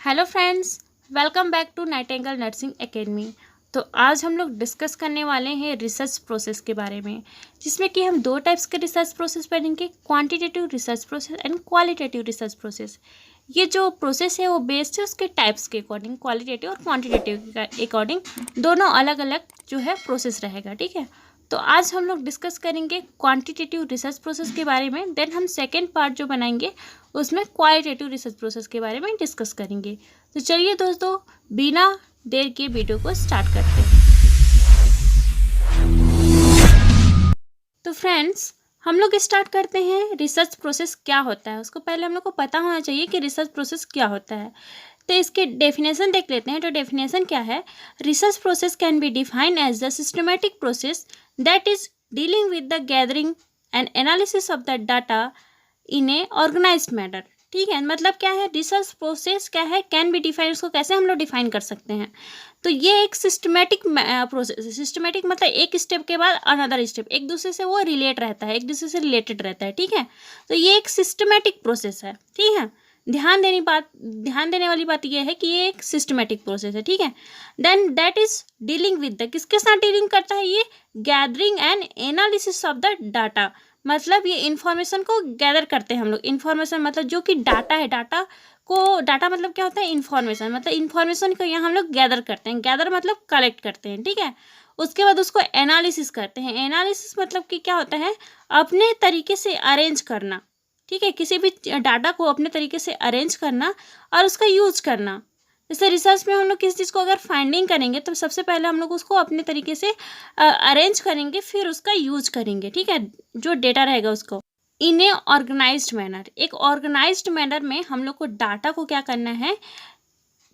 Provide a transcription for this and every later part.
Hello friends, welcome back to Nightingale Nursing Academy. तो आज हम लोग डिस्कस करने वाले हैं रिसर्च प्रोसेस के बारे में, जिसमें कि हम दो टाइप्स के रिसर्च प्रोसेस पढ़ेंगे, quantitative research process and qualitative research process. ये जो प्रोसेस है वो बेस्ड है उसके टाइप्स के अकॉर्डिंग, क्वालिटेटिव और क्वांटिटेटिव के अकॉर्डिंग दोनों अलग अलग जो है प्रोसेस रहेगा। ठीक है, तो आज हम लोग डिस्कस करेंगे क्वांटिटेटिव रिसर्च प्रोसेस के बारे में, देन हम सेकेंड पार्ट जो बनाएंगे उसमें क्वालिटेटिव रिसर्च प्रोसेस के बारे में डिस्कस करेंगे। तो चलिए दोस्तों, बिना देर के वीडियो को स्टार्ट करते हैं। तो फ्रेंड्स, हम लोग स्टार्ट करते हैं रिसर्च प्रोसेस क्या होता है। उसको पहले हम लोग को पता होना चाहिए कि रिसर्च प्रोसेस क्या होता है। तो इसके डेफिनेशन देख लेते हैं। तो डेफिनेशन क्या है? Research process can be defined as the systematic process that is dealing with the gathering and analysis of the data in a organised manner. ठीक है, मतलब क्या है रिसर्च प्रोसेस क्या है, कैन बी डिफाइन, उसको कैसे हम लोग डिफाइन कर सकते हैं। तो ये एक सिस्टमेटिक प्रोसेस है। सिस्टमेटिक मतलब एक स्टेप के बाद अनदर स्टेप, एक दूसरे से वो रिलेट रहता है, एक दूसरे से रिलेटेड रहता है। ठीक है, तो ये एक सिस्टमेटिक प्रोसेस है। ठीक है, ध्यान देने वाली बात यह है कि ये एक सिस्टमेटिक प्रोसेस है। ठीक है, then that is dealing with the, किसके साथ डीलिंग करता है ये? Gathering and analysis of the data. मतलब ये इन्फॉर्मेशन को गैदर करते हैं हम लोग। इन्फॉर्मेशन मतलब जो कि डाटा है, डाटा मतलब क्या होता है? इन्फॉर्मेशन, मतलब इन्फॉर्मेशन को यहाँ हम लोग गैदर करते हैं। गैदर मतलब कलेक्ट करते हैं। ठीक है, उसके बाद उसको एनालिसिस करते हैं। एनालिसिस मतलब कि क्या होता है? अपने तरीके से अरेंज करना। ठीक है, किसी भी डाटा को अपने तरीके से अरेंज करना और उसका यूज करना। जैसे रिसर्च में हम लोग किसी चीज़ को अगर फाइंडिंग करेंगे तो सबसे पहले हम लोग उसको अपने तरीके से अरेंज करेंगे, फिर उसका यूज करेंगे। ठीक है, जो डेटा रहेगा उसको इन ए ऑर्गेनाइज्ड मैनर, एक ऑर्गेनाइज्ड मैनर में हम लोग को डाटा को क्या करना है?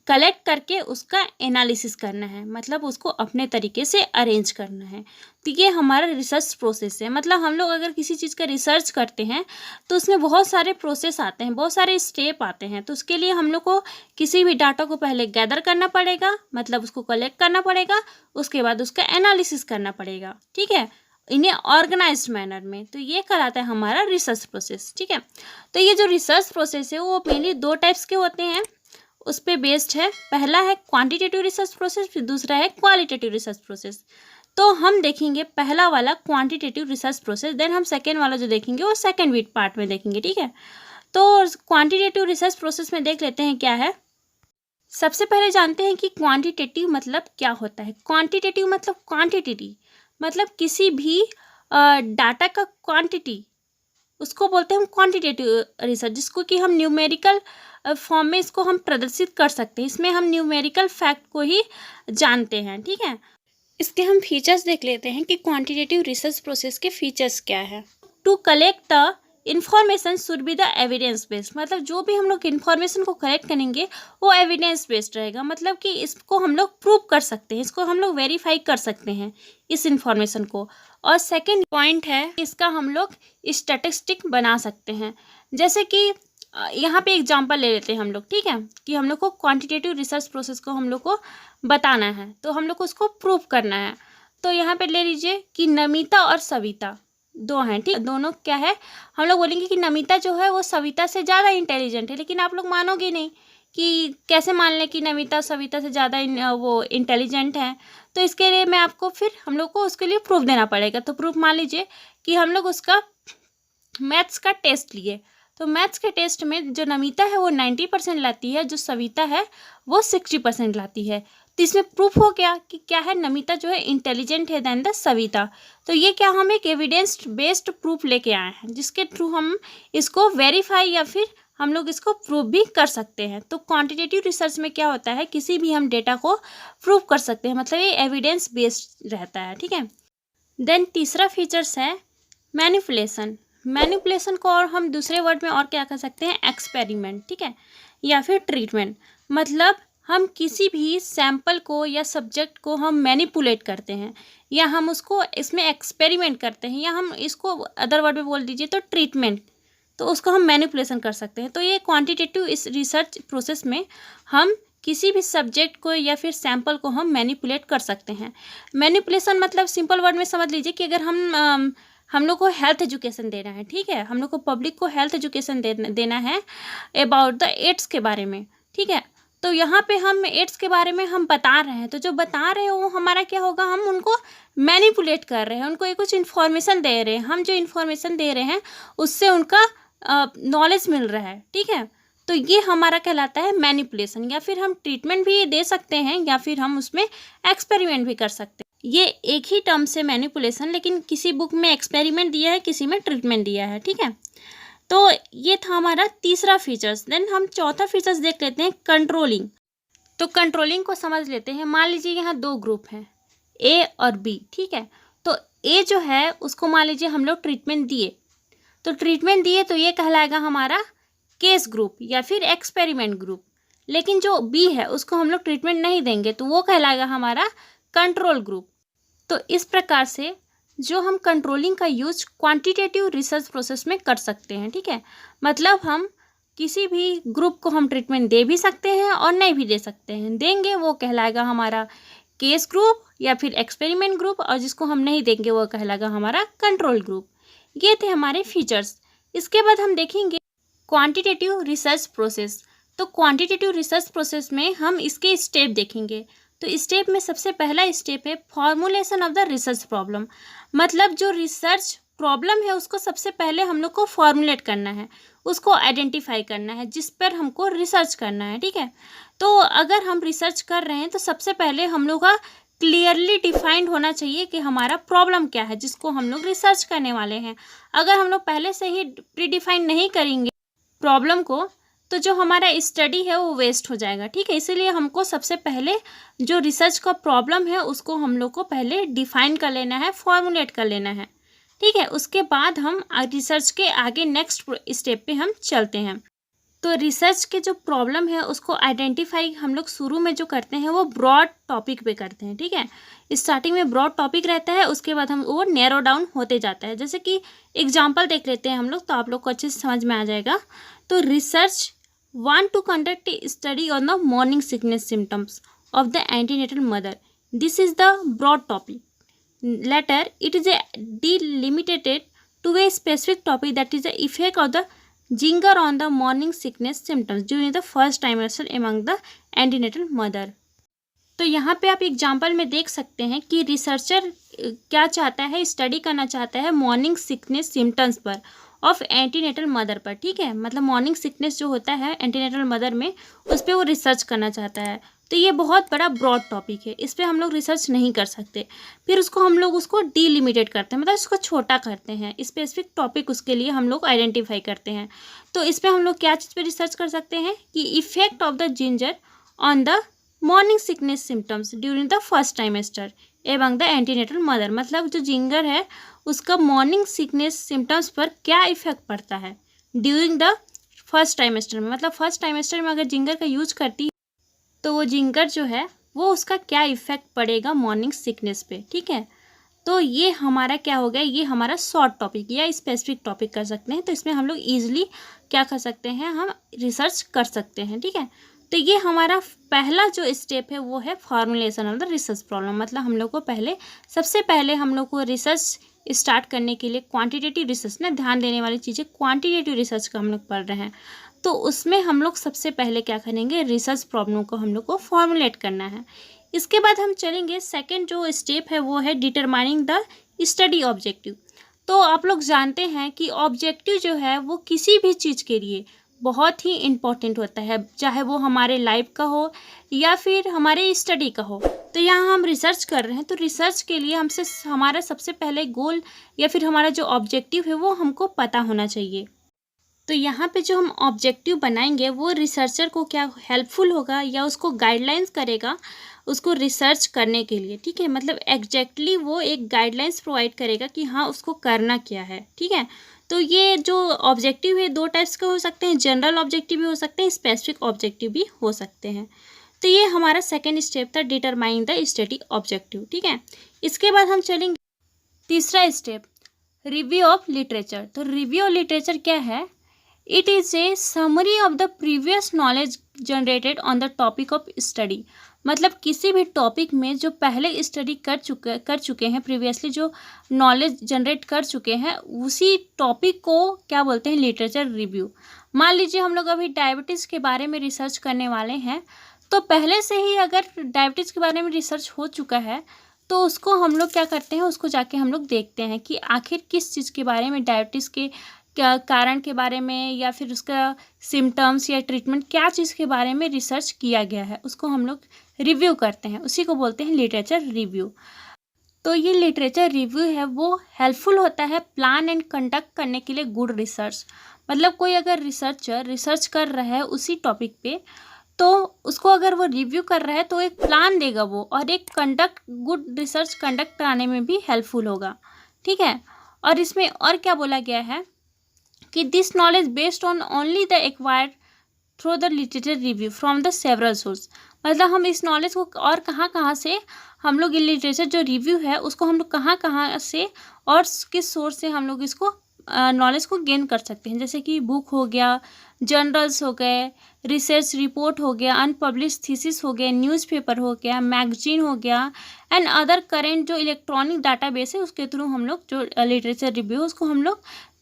कलेक्ट करके उसका एनालिसिस करना है, मतलब उसको अपने तरीके से अरेंज करना है। तो ये हमारा रिसर्च प्रोसेस है। मतलब हम लोग अगर किसी चीज़ का रिसर्च करते हैं तो उसमें बहुत सारे प्रोसेस आते हैं, बहुत सारे स्टेप आते हैं। तो उसके लिए हम लोग को किसी भी डाटा को पहले गैदर करना पड़ेगा, मतलब उसको कलेक्ट करना पड़ेगा, उसके बाद उसका एनालिसिस करना पड़ेगा। ठीक है, इन्हें ऑर्गेनाइज्ड मैनर में। तो ये कहलाता है हमारा रिसर्च प्रोसेस। ठीक है, तो ये जो रिसर्च प्रोसेस है वो मेनली दो टाइप्स के होते हैं, उस पे बेस्ड है। पहला है क्वांटिटेटिव रिसर्च प्रोसेस, फिर दूसरा है क्वालिटेटिव रिसर्च प्रोसेस। तो हम देखेंगे पहला वाला क्वांटिटेटिव रिसर्च प्रोसेस, देन हम सेकेंड वाला जो देखेंगे वो सेकेंड वीक पार्ट में देखेंगे। ठीक है, तो क्वांटिटेटिव रिसर्च प्रोसेस में देख लेते हैं क्या है। सबसे पहले जानते हैं कि क्वांटिटेटिव मतलब क्या होता है। क्वांटिटेटिव मतलब क्वांटिटी, मतलब किसी भी डाटा का क्वांटिटी, उसको बोलते हैं हम क्वांटिटेटिव रिसर्च, जिसको कि हम न्यूमेरिकल फॉर्म में इसको हम प्रदर्शित कर सकते हैं। इसमें हम न्यूमेरिकल फैक्ट को ही जानते हैं। ठीक है, इसके हम फीचर्स देख लेते हैं कि क्वांटिटेटिव रिसर्च प्रोसेस के फीचर्स क्या है। To collect the information should be the evidence based, मतलब जो भी हम लोग इन्फॉर्मेशन को कलेक्ट करेंगे वो एविडेंस बेस्ड रहेगा। मतलब कि इसको हम लोग प्रूव कर सकते हैं, इसको हम लोग वेरीफाई कर सकते हैं इस इन्फॉर्मेशन को। और सेकेंड पॉइंट है, इसका हम लोग स्टैटिस्टिक बना सकते हैं। जैसे कि यहाँ पे एग्जांपल ले लेते हैं हम लोग। ठीक है, कि हम लोग को क्वांटिटेटिव रिसर्च प्रोसेस को हम लोग को बताना है, तो हम लोग को उसको प्रूव करना है। तो यहाँ पे ले लीजिए कि नमिता और सविता दो हैं। ठीक, दोनों क्या है? हम लोग बोलेंगे कि नमिता जो है वो सविता से ज़्यादा इंटेलिजेंट है, लेकिन आप लोग मानोगे नहीं कि कैसे मान लें कि नमिता सविता से ज़्यादा वो इंटेलिजेंट है। तो इसके लिए मैं आपको फिर हम लोग को उसके लिए प्रूफ देना पड़ेगा। तो प्रूफ मान लीजिए कि हम लोग उसका मैथ्स का टेस्ट लिए, तो मैथ्स के टेस्ट में जो नमिता है वो 90% लाती है, जो सविता है वो 60% लाती है। तो इसमें प्रूफ हो गया कि क्या है, नमिता जो है इंटेलिजेंट है देन द सविता। तो ये क्या, हम एक एविडेंस बेस्ड प्रूफ लेके आए हैं, जिसके थ्रू हम इसको वेरीफाई या फिर हम लोग इसको प्रूव भी कर सकते हैं। तो क्वांटिटेटिव रिसर्च में क्या होता है, किसी भी हम डेटा को प्रूव कर सकते हैं, मतलब ये एविडेंस बेस्ड रहता है। ठीक है, देन तीसरा फीचर्स है मैनिपुलेशन। मैनिपुलेशन को और हम दूसरे वर्ड में और क्या कह सकते हैं? एक्सपेरिमेंट। ठीक है, या फिर ट्रीटमेंट। मतलब हम किसी भी सैंपल को या सब्जेक्ट को हम मैनिपुलेट करते हैं, या हम उसको इसमें एक्सपेरिमेंट करते हैं, या हम इसको अदर वर्ड में बोल दीजिए तो ट्रीटमेंट, तो उसको हम मैनिपुलेशन कर सकते हैं। तो ये क्वांटिटेटिव इस रिसर्च प्रोसेस में हम किसी भी सब्जेक्ट को या फिर सैंपल को हम मैनिपुलेट कर सकते हैं। मैनिपुलेशन मतलब सिंपल वर्ड में समझ लीजिए कि अगर हम लोग को हेल्थ एजुकेशन देना है। ठीक है, हम लोग को पब्लिक को हेल्थ एजुकेशन देना है अबाउट द एड्स के बारे में। ठीक है, तो यहाँ पे हम एड्स के बारे में हम बता रहे हैं, तो जो बता रहे हैं वो हमारा क्या होगा, हम उनको मैनिपुलेट कर रहे हैं, उनको एक कुछ इन्फॉर्मेशन दे रहे हैं। हम जो इन्फॉर्मेशन दे रहे हैं उससे उनका नॉलेज मिल रहा है, ठीक है। तो ये हमारा कहलाता है मैनिपुलेशन। या फिर हम ट्रीटमेंट भी दे सकते हैं या फिर हम उसमें एक्सपेरिमेंट भी कर सकते हैं। ये एक ही टर्म से मैनिपुलेशन, लेकिन किसी बुक में एक्सपेरिमेंट दिया है, किसी में ट्रीटमेंट दिया है, ठीक है। तो ये था हमारा तीसरा फीचर्स। देन हम चौथा फीचर्स देख लेते हैं, कंट्रोलिंग। तो कंट्रोलिंग को समझ लेते हैं। मान लीजिए यहाँ दो ग्रुप हैं, ए और बी, ठीक है। तो ए जो है उसको मान लीजिए हम लोग ट्रीटमेंट दिए, तो ये कहलाएगा हमारा केस ग्रुप या फिर एक्सपेरिमेंट ग्रुप। लेकिन जो बी है उसको हम लोग ट्रीटमेंट नहीं देंगे, तो वो कहलाएगा हमारा कंट्रोल ग्रुप। तो इस प्रकार से जो हम कंट्रोलिंग का यूज क्वांटिटेटिव रिसर्च प्रोसेस में कर सकते हैं, ठीक है। मतलब हम किसी भी ग्रुप को हम ट्रीटमेंट दे भी सकते हैं और नहीं भी दे सकते हैं। देंगे वो कहलाएगा हमारा केस ग्रुप या फिर एक्सपेरिमेंट ग्रुप, और जिसको हम नहीं देंगे वो कहलाएगा हमारा कंट्रोल ग्रुप। ये थे हमारे फीचर्स। इसके बाद हम देखेंगे क्वांटिटेटिव रिसर्च प्रोसेस। तो क्वांटिटेटिव रिसर्च प्रोसेस में हम इसके स्टेप देखेंगे। तो स्टेप में सबसे पहला स्टेप है formulation of the research problem. मतलब जो रिसर्च प्रॉब्लम है उसको सबसे पहले हम लोग को फॉर्मुलेट करना है, उसको आइडेंटिफाई करना है, जिस पर हमको रिसर्च करना है, ठीक है। तो अगर हम रिसर्च कर रहे हैं तो सबसे पहले हम लोग का क्लियरली डिफाइंड होना चाहिए कि हमारा प्रॉब्लम क्या है जिसको हम लोग रिसर्च करने वाले हैं। अगर हम लोग पहले से ही प्रीडिफाइन नहीं करेंगे प्रॉब्लम को, तो जो हमारा स्टडी है वो वेस्ट हो जाएगा, ठीक है। इसीलिए हमको सबसे पहले जो रिसर्च का प्रॉब्लम है उसको हम लोग को पहले डिफाइन कर लेना है, फॉर्मुलेट कर लेना है, ठीक है। उसके बाद हम रिसर्च के आगे नेक्स्ट स्टेप पे हम चलते हैं। तो रिसर्च के जो प्रॉब्लम है उसको आइडेंटिफाई हम लोग शुरू में जो करते हैं वो ब्रॉड टॉपिक पे करते हैं, ठीक है। स्टार्टिंग में ब्रॉड टॉपिक रहता है, उसके बाद हम वो नैरो डाउन होते जाता है। जैसे कि एग्जांपल देख लेते हैं हम लोग, तो आप लोग को अच्छे से समझ में आ जाएगा। तो research want to conduct a study on the morning sickness symptoms of the antenatal mother. This is the broad topic. Later, it is delimited to a specific topic, that is the effect of the ginger on the morning sickness symptoms during the first trimester among the antenatal mother. तो यहाँ पे आप example में देख सकते हैं कि researcher क्या चाहता है, स्टडी करना चाहता है मॉर्निंग सिकनेस सिम्टम्स पर ऑफ एंटीनेटल मदर पर, ठीक है। मतलब मॉर्निंग सिकनेस जो होता है एंटीनेटल मदर में, उस पर वो रिसर्च करना चाहता है। तो ये बहुत बड़ा ब्रॉड टॉपिक है, इस पर हम लोग रिसर्च नहीं कर सकते। फिर हम लोग उसको डीलिमिटेड करते हैं, मतलब उसको छोटा करते हैं, स्पेसिफिक टॉपिक उसके लिए हम लोग आइडेंटिफाई करते हैं। तो इस पर हम लोग क्या चीज़ पे रिसर्च कर सकते हैं कि effect of the ginger on the morning sickness symptoms during the first trimester among the antenatal mother. मतलब जो जिंगर है उसका मॉर्निंग सिकनेस सिम्टम्स पर क्या इफेक्ट पड़ता है ड्यूरिंग द फर्स्ट ट्राइमेस्टर में। मतलब फर्स्ट ट्राइमेस्टर में अगर जिंगर का यूज करती है तो वो जिंगर जो है वो उसका क्या इफेक्ट पड़ेगा मॉर्निंग सिकनेस पे, ठीक है। तो ये हमारा क्या हो गया, ये हमारा शॉर्ट टॉपिक या स्पेसिफिक टॉपिक कर सकते हैं। तो इसमें हम लोग ईजिली क्या कर सकते हैं, हम रिसर्च कर सकते हैं, ठीक है। तो ये हमारा पहला जो स्टेप है वो है formulation of the research problem. मतलब हम लोग को सबसे पहले हम लोग को रिसर्च स्टार्ट करने के लिए क्वांटिटेटिव रिसर्च ना, ध्यान देने वाली चीज़ें क्वांटिटेटिव रिसर्च का हम लोग पढ़ रहे हैं। तो उसमें हम लोग सबसे पहले क्या करेंगे, रिसर्च प्रॉब्लम को हम लोग को फॉर्मुलेट करना है। इसके बाद हम चलेंगे सेकेंड जो स्टेप है वो है डिटरमाइनिंग द स्टडी ऑब्जेक्टिव। तो आप लोग जानते हैं कि ऑब्जेक्टिव जो है वो किसी भी चीज़ के लिए बहुत ही इम्पोर्टेंट होता है, चाहे वो हमारे लाइफ का हो या फिर हमारे स्टडी का हो। तो यहाँ हम रिसर्च कर रहे हैं, तो रिसर्च के लिए हमारा सबसे पहले गोल या फिर हमारा जो ऑब्जेक्टिव है वो हमको पता होना चाहिए। तो यहाँ पे जो हम ऑब्जेक्टिव बनाएंगे वो रिसर्चर को क्या हेल्पफुल होगा या उसको गाइडलाइंस करेगा उसको रिसर्च करने के लिए, ठीक है। मतलब एग्जैक्टली वो एक गाइडलाइंस प्रोवाइड करेगा कि हाँ उसको करना क्या है, ठीक है। तो ये जो ऑब्जेक्टिव है दो टाइप्स के हो सकते हैं, जनरल ऑब्जेक्टिव भी हो सकते हैं, स्पेसिफिक ऑब्जेक्टिव भी हो सकते हैं। तो ये हमारा सेकेंड स्टेप था, डिटरमाइन द स्टडी ऑब्जेक्टिव, ठीक है। इसके बाद हम चलेंगे तीसरा स्टेप, रिव्यू ऑफ लिटरेचर। तो रिव्यू ऑफ लिटरेचर क्या है, it is A summary of the previous knowledge generated on the topic of study. मतलब किसी भी टॉपिक में जो पहले स्टडी कर चुके हैं, प्रीवियसली जो नॉलेज जनरेट कर चुके हैं, उसी टॉपिक को क्या बोलते हैं, लिटरेचर रिव्यू। मान लीजिए हम लोग अभी डायबिटीज़ के बारे में रिसर्च करने वाले हैं, तो पहले से ही अगर डायबिटीज़ के बारे में रिसर्च हो चुका है तो उसको हम लोग क्या करते हैं, उसको जाके हम लोग देखते हैं कि आखिर किस चीज़ के बारे में, डायबिटीज़ के क्या कारण के बारे में, या फिर उसका सिम्टम्स या ट्रीटमेंट, क्या चीज़ के बारे में रिसर्च किया गया है, उसको हम लोग रिव्यू करते हैं। उसी को बोलते हैं लिटरेचर रिव्यू। तो ये लिटरेचर रिव्यू है वो हेल्पफुल होता है प्लान एंड कंडक्ट करने के लिए गुड रिसर्च। मतलब कोई अगर रिसर्चर रिसर्च कर रहा है उसी टॉपिक पे, तो उसको अगर वो रिव्यू कर रहा है तो एक प्लान देगा वो, और एक गुड रिसर्च कंडक्ट कराने में भी हेल्पफुल होगा। ठीक है। और इसमें और क्या बोला गया है कि this knowledge based on only the acquired through the literature review from the several source. मतलब हम इस नॉलेज को और कहाँ से हम लोग, ये लिटरेचर जो रिव्यू है उसको हम लोग कहाँ से और किस सोर्स से हम लोग इसको नॉलेज को गेन कर सकते हैं। जैसे कि बुक हो गया, जर्नल्स हो गए, रिसर्च रिपोर्ट हो गया, अनपब्लिश्ड थीसिस हो गए, न्यूज़पेपर हो गया, मैगजीन हो गया, एंड अदर करेंट जो इलेक्ट्रॉनिक डाटाबेस है उसके थ्रू हम लोग जो लिटरेचर रिव्यू उसको हम लोग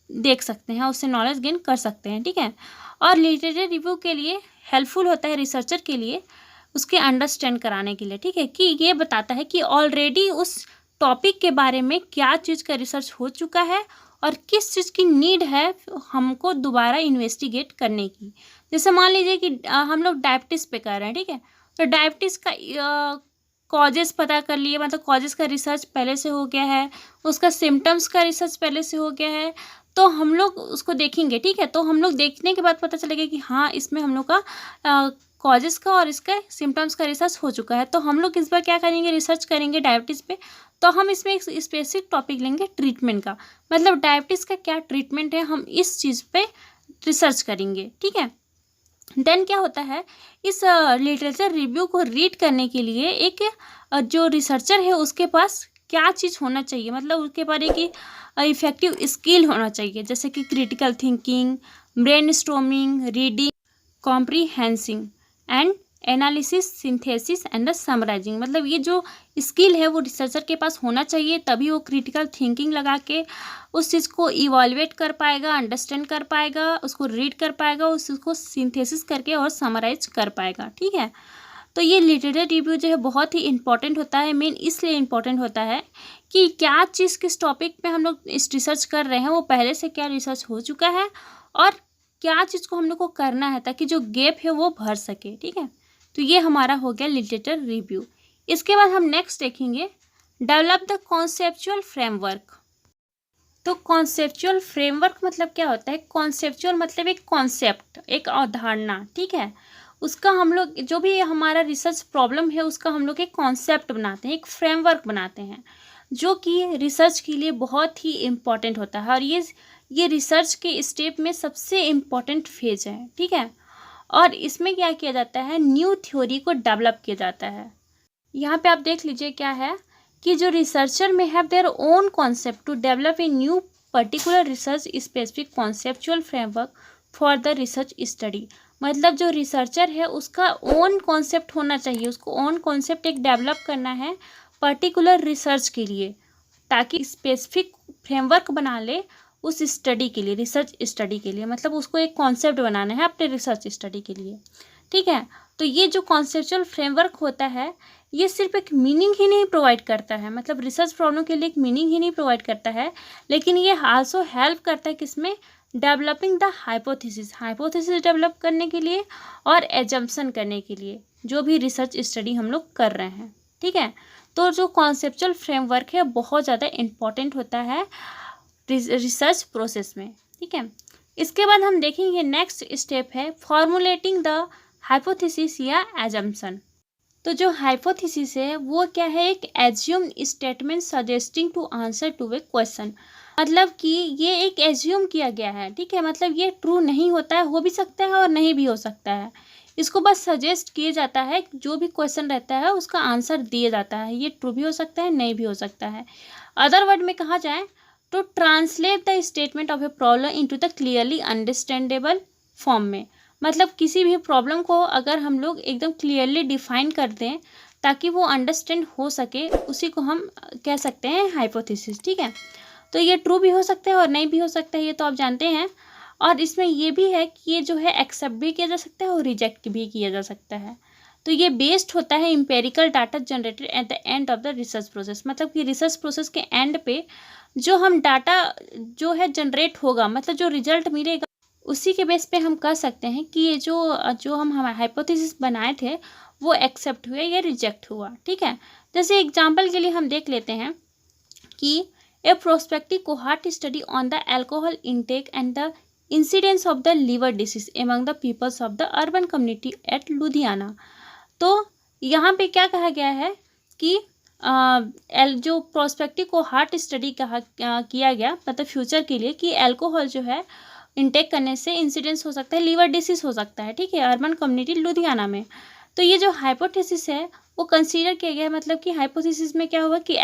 देख सकते हैं, उससे नॉलेज गेन कर सकते हैं। ठीक है। और लिटरेचर रिव्यू के लिए हेल्पफुल होता है रिसर्चर के लिए, उसके अंडरस्टैंड कराने के लिए। ठीक है, कि ये बताता है कि ऑलरेडी उस टॉपिक के बारे में क्या चीज़ का रिसर्च हो चुका है और किस चीज़ की नीड है हमको दोबारा इन्वेस्टिगेट करने की। जैसे मान लीजिए कि हम लोग डायबिटीज़ पे कर रहे हैं। ठीक है। तो डायबिटीज़ का कॉजेज़ पता कर लिए, मतलब कॉजेज़ का रिसर्च पहले से हो गया है, उसका सिम्टम्स का रिसर्च पहले से हो गया है, तो हम लोग उसको देखेंगे। ठीक है। तो हम लोग देखने के बाद पता चलेगा कि हाँ, इसमें हम लोग का कॉजेज़ का और इसका सिम्टम्स का रिसर्च हो चुका है। तो हम लोग इस बार क्या करेंगे, रिसर्च करेंगे डायबिटीज़ पे। तो हम इसमें एक स्पेसिफिक टॉपिक लेंगे ट्रीटमेंट का, मतलब डायबिटीज़ का क्या ट्रीटमेंट है, हम इस चीज़ पे रिसर्च करेंगे। ठीक है। देन क्या होता है, इस लिटरेचर रिव्यू को रीड करने के लिए एक जो रिसर्चर है उसके पास क्या चीज़ होना चाहिए, मतलब उसके पास एक इफेक्टिव स्किल होना चाहिए, जैसे कि critical thinking, brainstorming, reading comprehending and analysis, synthesis and the summarising. मतलब ये जो स्किल है वो रिसर्चर के पास होना चाहिए, तभी वो क्रिटिकल थिंकिंग लगा के उस चीज़ को इवॉल्वेट कर पाएगा, अंडरस्टैंड कर पाएगा, उसको रीड कर पाएगा, उसको सिंथेसिस करके और समराइज कर पाएगा। ठीक है। तो ये लिटरेचर रिव्यू जो है बहुत ही इंपॉर्टेंट होता है। मेन इसलिए इम्पॉर्टेंट होता है कि क्या चीज़ किस टॉपिक पे हम लोग इस रिसर्च कर रहे हैं, वो पहले से क्या रिसर्च हो चुका है और क्या चीज़ को हम लोग को करना है ताकि जो गैप है वो भर सके। ठीक है। तो ये हमारा हो गया लिटरेचर रिव्यू। इसके बाद हम नेक्स्ट देखेंगे डेवलप द कॉन्सेप्चुअल फ्रेमवर्क। तो कॉन्सेप्चुअल फ्रेमवर्क मतलब क्या होता है, कॉन्सेप्चुअल मतलब एक कॉन्सेप्ट, एक अवधारणा। ठीक है। उसका हम लोग जो भी हमारा रिसर्च प्रॉब्लम है उसका हम लोग एक कॉन्सेप्ट बनाते हैं, एक फ्रेमवर्क बनाते हैं, जो कि रिसर्च के लिए बहुत ही इम्पॉर्टेंट होता है। और ये रिसर्च के स्टेप में सबसे इम्पॉर्टेंट फेज है। ठीक है। और इसमें क्या किया जाता है, न्यू थ्योरी को डेवलप किया जाता है। यहाँ पे आप देख लीजिए क्या है कि जो रिसर्चर में have their own concept to develop a new particular research specific conceptual framework for the research study. मतलब जो रिसर्चर है उसका ओन कॉन्सेप्ट होना चाहिए, उसको ओन कॉन्सेप्ट एक डेवलप करना है पर्टिकुलर रिसर्च के लिए, ताकि स्पेसिफिक फ्रेमवर्क बना ले उस स्टडी के लिए, रिसर्च स्टडी के लिए। मतलब उसको एक कॉन्सेप्ट बनाना है अपने रिसर्च स्टडी के लिए। ठीक है। तो ये जो कॉन्सेप्चुअल फ्रेमवर्क होता है ये सिर्फ एक मीनिंग ही नहीं प्रोवाइड करता है, मतलब रिसर्च प्रॉब्लम के लिए एक मीनिंग ही नहीं प्रोवाइड करता है, लेकिन ये आल्सो हेल्प करता है किसमें, डेवलपिंग द हाइपोथेसिस डेवलप करने के लिए और एजम्पशन करने के लिए, जो भी रिसर्च स्टडी हम लोग कर रहे हैं। ठीक है। तो जो कॉन्सेप्चुअल फ्रेमवर्क है बहुत ज़्यादा इम्पॉर्टेंट होता है रिसर्च प्रोसेस में। ठीक है। इसके बाद हम देखेंगे नेक्स्ट स्टेप है फॉर्मुलेटिंग द हाइपोथेसिस या एजम्पशन। तो जो हाइपोथेसिस है वो क्या है, एक assume statement suggesting to answer to a question. मतलब कि ये एक एज्यूम किया गया है। ठीक है। मतलब ये ट्रू नहीं होता है, हो भी सकता है और नहीं भी हो सकता है, इसको बस सजेस्ट किया जाता है, जो भी क्वेश्चन रहता है उसका आंसर दिया जाता है, ये ट्रू भी हो सकता है नहीं भी हो सकता है। अदर वर्ड में कहा जाए to translate the statement of a problem into the clearly understandable form में। मतलब किसी भी प्रॉब्लम को अगर हम लोग एकदम क्लियरली डिफाइन कर दें ताकि वो अंडरस्टैंड हो सके, उसी को हम कह सकते हैं हाइपोथेसिस। ठीक है, तो ये ट्रू भी हो सकता है और नहीं भी हो सकता है, ये तो आप जानते हैं। और इसमें ये भी है कि ये जो है एक्सेप्ट भी किया जा सकता है और रिजेक्ट भी किया जा सकता है। तो ये बेस्ड होता है empirical data generated at the end of the research process. मतलब कि रिसर्च प्रोसेस के एंड पे जो हम डाटा जो है जनरेट होगा, मतलब जो रिजल्ट मिलेगा, उसी के बेस पे हम कह सकते हैं कि ये जो हम हाइपोथेसिस बनाए थे वो एक्सेप्ट हुए या रिजेक्ट हुआ। ठीक है, जैसे एग्जाम्पल के लिए हम देख लेते हैं कि a prospective cohort study on the alcohol intake and the incidence of the liver disease among the peoples of the urban community at Ludhiana. तो यहाँ पे क्या कहा गया है कि जो प्रोस्पेक्टिव को हार्ट स्टडी किया गया, मतलब फ्यूचर के लिए, कि अल्कोहल जो है इंटेक करने से इंसिडेंस हो सकता है, लीवर डिसीज हो सकता है। ठीक है, अर्बन कम्युनिटी लुधियाना में। तो ये जो हाइपोथेसिस है वो कंसीडर किया गया। मतलब कि हाइपोथेसिस में क्या हुआ कि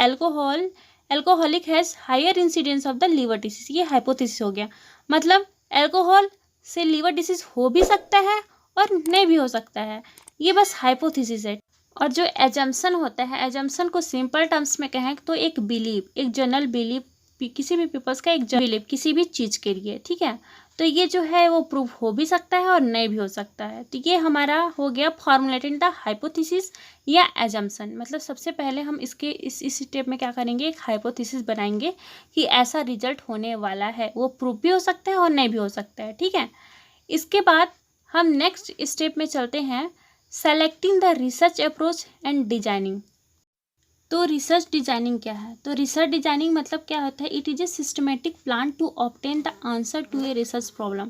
alcoholic has higher incidence of the liver disease. ये हाइपोथेसिस हो गया, मतलब अल्कोहल से लीवर डिसीज हो भी सकता है और नहीं भी हो सकता है, ये बस हाइपोथेसिस है। और जो एजम्पशन होता है, एजम्पशन को सिंपल टर्म्स में कहें तो एक बिलीव, एक जनरल बिलीव, किसी भी पीपल्स का एक बिलीव किसी भी चीज़ के लिए। ठीक है, तो ये जो है वो प्रूव हो भी सकता है और नहीं भी हो सकता है। तो ये हमारा हो गया फॉर्मुलेटिंग द हाइपोथेसिस या एजम्पशन। मतलब सबसे पहले हम इस स्टेप में क्या करेंगे, एक हाइपोथेसिस बनाएंगे कि ऐसा रिजल्ट होने वाला है, वो प्रूव भी हो सकता है और नहीं भी हो सकता है। ठीक है, इसके बाद हम नेक्स्ट स्टेप में चलते हैं, selecting the research approach and designing. तो रिसर्च डिजाइनिंग क्या है? तो रिसर्च डिजाइनिंग मतलब क्या होता है, it is a systematic plan to obtain the answer to a research problem.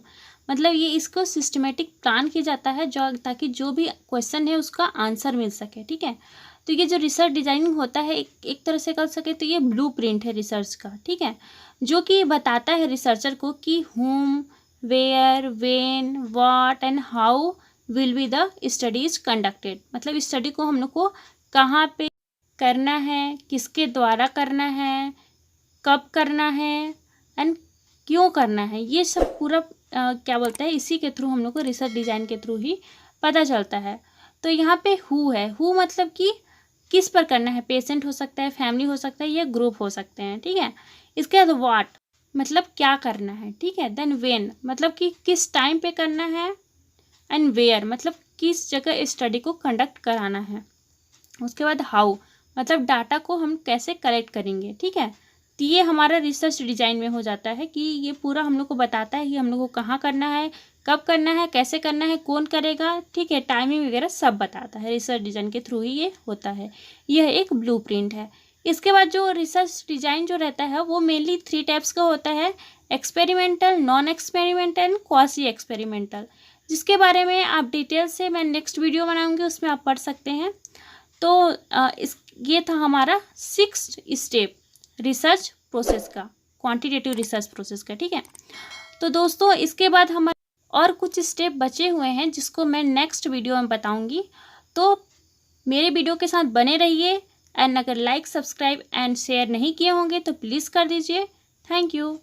मतलब ये इसको सिस्टमेटिक प्लान किया जाता है जो ताकि जो भी क्वेश्चन है उसका आंसर मिल सके। ठीक है, तो ये जो रिसर्च डिजाइनिंग होता है एक तरह से कर सके तो ये ब्लूप्रिंट है रिसर्च का। ठीक है, जो कि बताता है रिसर्चर को कि whom, where, when, what and how will be the studies conducted. मतलब स्टडी को हम लोग को कहाँ पे करना है, किसके द्वारा करना है, कब करना है एंड क्यों करना है, ये सब पूरा क्या बोलते हैं, इसी के थ्रू हम लोग को रिसर्च डिज़ाइन के थ्रू ही पता चलता है। तो यहाँ पे हु है, हु मतलब कि किस पर करना है, पेशेंट हो सकता है, फैमिली हो सकता है, या ग्रुप हो सकते हैं। ठीक है, इसके बाद व्हाट मतलब क्या करना है। ठीक है, देन व्हेन मतलब कि किस टाइम पे करना है, एंड वेयर मतलब किस जगह स्टडी को कंडक्ट कराना है। उसके बाद हाउ मतलब डाटा को हम कैसे कलेक्ट करेंगे। ठीक है, तो ये हमारा रिसर्च डिज़ाइन में हो जाता है कि ये पूरा हम लोग को बताता है कि हम लोग को कहाँ करना है, कब करना है, कैसे करना है, कौन करेगा। ठीक है, टाइमिंग वगैरह सब बताता है, रिसर्च डिज़ाइन के थ्रू ही ये होता है। यह एक ब्लूप्रिंट है। इसके बाद जो रिसर्च डिज़ाइन जो रहता है वो मेनली 3 टाइप्स का होता है, experimental, non experimental and quasi experimental, जिसके बारे में आप डिटेल से मैं नेक्स्ट वीडियो बनाऊंगी, उसमें आप पढ़ सकते हैं। तो ये था हमारा 6th स्टेप रिसर्च प्रोसेस का, क्वांटिटेटिव रिसर्च प्रोसेस का। ठीक है, तो दोस्तों इसके बाद हमारे और कुछ स्टेप बचे हुए हैं जिसको मैं नेक्स्ट वीडियो में बताऊंगी। तो मेरे वीडियो के साथ बने रहिए, एंड अगर लाइक, सब्सक्राइब एंड शेयर नहीं किए होंगे तो प्लीज़ कर दीजिए। Thank you.